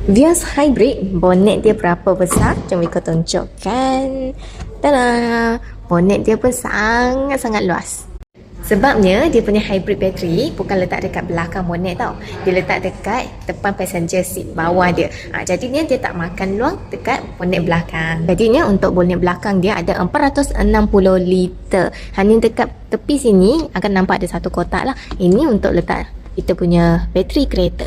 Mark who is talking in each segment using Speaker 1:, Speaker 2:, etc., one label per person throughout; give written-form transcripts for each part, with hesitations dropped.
Speaker 1: Vios Hybrid, bonet dia berapa besar? Jom Viko tunjukkan. Tada! Bonet dia pun sangat-sangat luas. Sebabnya dia punya hybrid battery bukan letak dekat belakang bonet tau. Dia letak dekat depan passenger seat bawah dia. Jadinya dia tak makan luang dekat bonet belakang. Jadinya untuk bonet belakang dia ada 460 liter. Hanya dekat tepi sini akan nampak ada satu kotak lah. Ini untuk letak kita punya bateri kereta.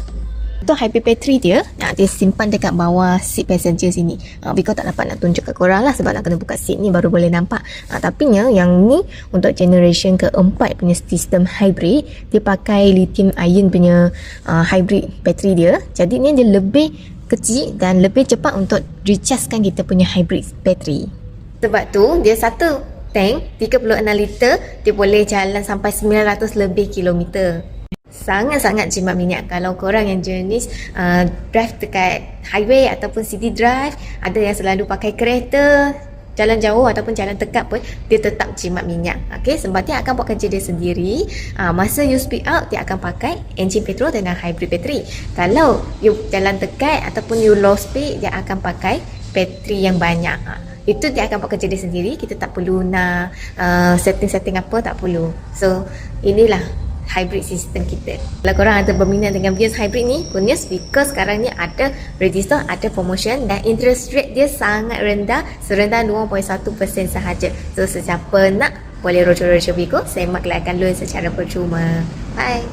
Speaker 1: Untuk hybrid battery dia simpan dekat bawah seat passenger sini. Biko tak dapat nak tunjuk kat korang lah sebab nak kena buka seat ni baru boleh nampak. Tapi yang ni untuk generation keempat punya sistem hybrid, dia pakai lithium ion punya hybrid battery dia. Jadi ni dia lebih kecil dan lebih cepat untuk rechargekan kita punya hybrid battery. Sebab tu dia satu tank 36 liter, dia boleh jalan sampai 900 lebih kilometer. Sangat-sangat jimat minyak. Kalau korang yang jenis drive dekat highway ataupun city drive, ada yang selalu pakai kereta jalan jauh ataupun jalan dekat pun, dia tetap jimat minyak. Sebab dia akan buat kerja dia sendiri. Masa you speed out, dia akan pakai enjin petrol dengan hybrid battery. Kalau you jalan dekat ataupun you low speed, dia akan pakai bateri yang banyak. Itu dia akan buat kerja dia sendiri. Kita tak perlu nak setting-setting apa, tak perlu. So inilah hybrid system kita. Kalau korang ada berminat dengan Vios hybrid ni, good news because sekarang ni ada register, ada promotion dan interest rate dia sangat rendah, serendah 2.1% sahaja. So sesiapa nak boleh rojo-rojo Vigo, semak kelaikan loan secara percuma. Bye.